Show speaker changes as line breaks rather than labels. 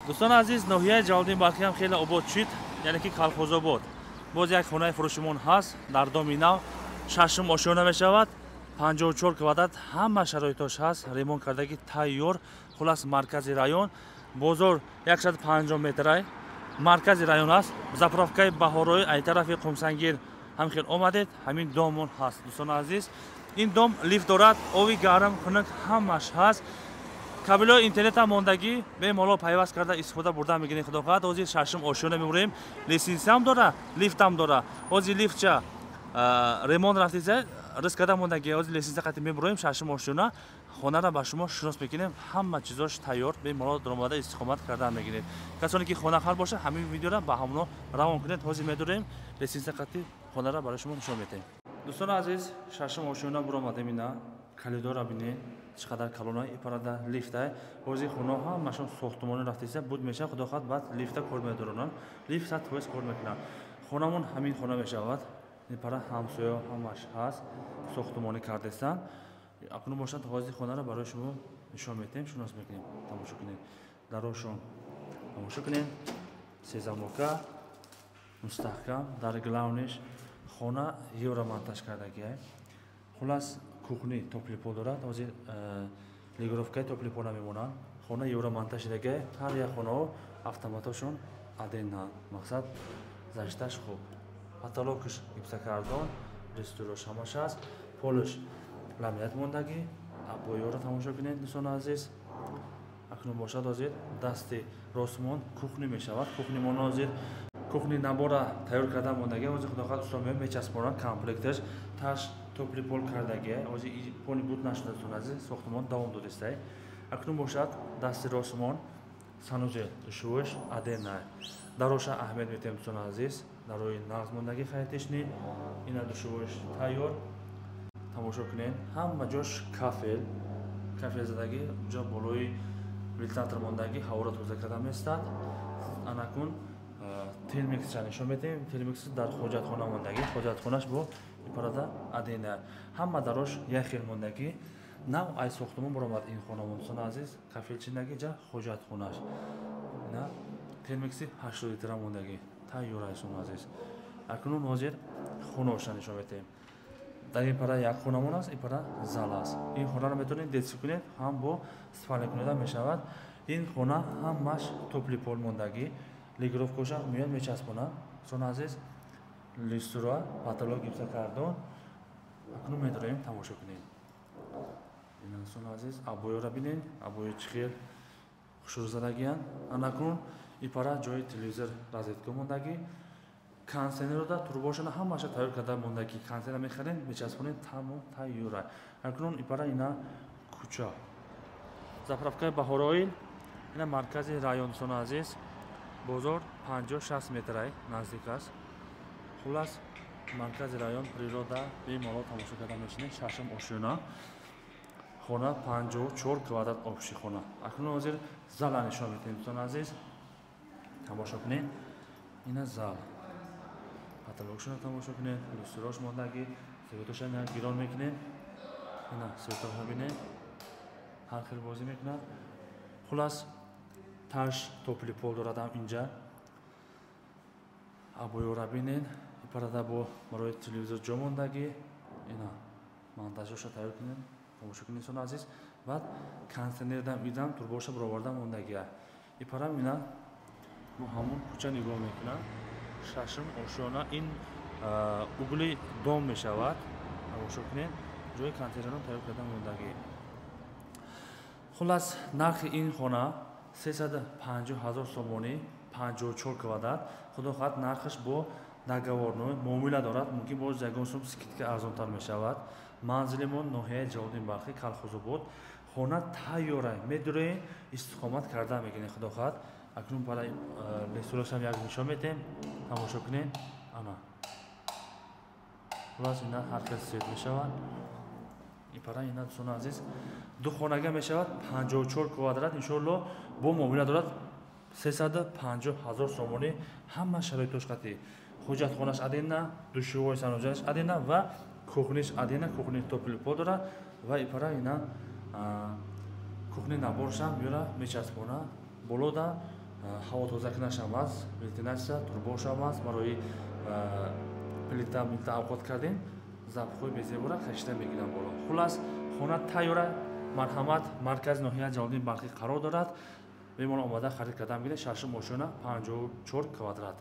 دوستان عزیز، ناحیه جلالدین بلخی هم خیلی آباد شد، یعنی که کالخوزآباد. باز یک خانه فروشمون هست در دامی نو، ششم آشیانه می شود. 54 کوادرات همه شرایطش هست، ریمونت کردگی تیار. خلاص مرکز رایون، بازار 150 متره مرکز رایون است. زاپراوکای بهاروی ای طرف قمسنگیر هم خیلی آمدید. همین دامون هست دوستان عزیز. این دام لیفت دارد، آبی گرم خنک همش هست. کابل اینترنت هم ماندگی به مالا پیوست کرده استفاده برده میگین خدا خواهد. اوزی ششم آشیانه میبریم، لیسنس هم داره، لیفت هم داره. اوزی لیفت چه ریمونت رفتیزه ریسک کرده ماندگی، اوزی لیسنس قطعی میبریم ششم آشیانه. خانه را با شما شناس میکنیم، همه چیزاش تیار به مالا درآمده استقامت کرده میگینید. کسانی که خانه خال باشه همین ویدیو را با همونو روان کنید. اوزی میداریم لیسنس قطعی خانه را برای شما نشون میدیم. دوستان عزیز، ششم آشیانه برآمده مینا کلیدو را ببینید چقدر کلونای پرادا لیفته. اوزی خونه ها ماشون ساختمانی رفتیسه بود میشه خدا خواهد بعد لیفت کار میدارن، لیفت تویس کار میکنن. خونمون همین خونه میشود. این پرا همسایه همش هست، ساختمانی کردستان. اکنون باشد اوزی خونه را برای شما نشون میدیم، شناس میکنیم. تماشا کنید دراشون، تماشا کنید سیزاموکا مستحکم در گلاونش خونه یورا монтаж کردگیه. خلاص کухни топли пол дорад, ҳозир лигировкаи топли пол намемонанд. Хона евро монтаж шудаге, ҳар як хонаҳо автоматошон адена. Мақсад зашташ хуб. Потолокаш гипсокартон, ресторош ҳамаш аст. Полиш ламинат мондаги. Обоёро тамошо кунед дӯстон азиз. Акнун бошад ҳозир дасти ростмон кухни мешавад. Кухни мон ҳозир кухни набора тайёр карда мондаги. Ҳозир худо хоҳад устом мечаспонанд комплекташ. Таш топли пол кардагӣ, ҳозир пони буд нашуда дӯстон азиз, сохтмон давом додистай. Акнун бошад дасти ростмон санузел душӯш адена. Дароша аҳамият метем дӯстон азиз, дарои нағз мондагӣ хаятишни. Ина душӯш тайёр. Тамошо кунед, ҳама ҷош кафел, кафел задагӣ, ҷо болои вентилятор мондагӣ ҳаворо тоза карда меистад. Анакун телмиксша нишон метем, телмикс дар ҳоҷатхона мондагӣ, ҳоҷатхонаш бо ипарада адена. Ҳама дарош як хел мондагӣ. Нав ай сохтмон баромад ин хонамон дӯстон азиз, кафелчинаги ҷа ҳоҷатхонаш. Ина телмикси 80 литра мондагӣ. Тайёр аст дӯстон азиз. Акнун ҳозир хонаша нишон метем. Дар ин пара як хонамон аст, ин пара зал аст. Ин хонаро метавонед детсӣ кунед, ҳам бо спальня кунида мешавад. Ин хона ҳамаш топли пол мондагӣ. Лигировкаша меяд мечаспонанд дӯстон азиз. Листура, потолок гипсокартон. Акнун медорем тамошо кунед. Ин дӯстон азиз, обоёро бинед, обои чӣ хел хушрӯзадагиянд. Анакун ин пара ҷои телевизор розетка мондагӣ. Консенерода турбошона ҳамаша тайёр карда мондагӣ. Консенер мехаред, мечаспонед, тамом тайёра. Акнун ин пара ина кӯча. Заправкаи Баҳороил, ина маркази район дӯстон азиз. Бозор 50-60 метрай наздик аст. Хулас маркази район природа бемало тамошо карда мешинед. Шашм ошиёна. Хона 54 квадрат обши хона. Акнун ҳозир зала нишон метем дӯстон азиз. Тамошо кунед. Ина зал. Потолокшона тамошо кунед. Люстрош мондагӣ. Светошона гирон мекунед. Ина светоша бинед. Ҳар хел бозӣ мекунад. Хулас таш топли пол дорадам инҷа. Обоёра бинед. Ипарада бо барои телевизор ҷо мондагӣ. Ина монтажоша тайёр кунед. Тамошо кунед дӯстон азиз. Баъд консенердам идам турбоша бароварда мондагӣ. Ипарам ина мо ҳамон кӯча нигоҳ мекунам. Шашм ошиёна ин угли дом мешавад. Тамошо кунед. ҷои консенерам тайёр карда мондагӣ. Хулас нархи ин хона 350 000 сомонӣ, 54 квадрат. Худо хоҳад нархаш бо договорной муомила дорад. Мумкин боз ягон сум скидка арзонтар мешавад. Манзилимон ноҳияи Ҷалолдин Балхи, Калхозобод. Хона тайёра, медурем истиқомат карда мегинед худо хоҳад. Акнун барои ресторашам як нишон метем. Тамошо кунед. Ана. Хулас ина ҳар кас свет мешавад. Ипара ина дӯстон азиз, ду хонага мешавад 54 квадрат. Иншоалло бо муомила дорад 350 000 сомонӣ. Ҳама шароитош қатъӣ. ҳоҷатхонаш адена, душӯбои санузелаш адена ва кухниш адена, кухни топли пол дорад ва ипара ина кухни наборшам меёра мечаспона. Болода ҳаво тозакунаш ҳам аст, вентилятсия, турбош ҳам аст. Мо рӯи плита овқот кардем, запахҳои безебора кашида мегирад боло. Хулас, хона тайёра, марҳамат, маркази ноҳияи Ҷалолиддин Балхӣ қарор дорад. Беморон омада харид кардан бигиред. Шаршум ошона 54 квадрат.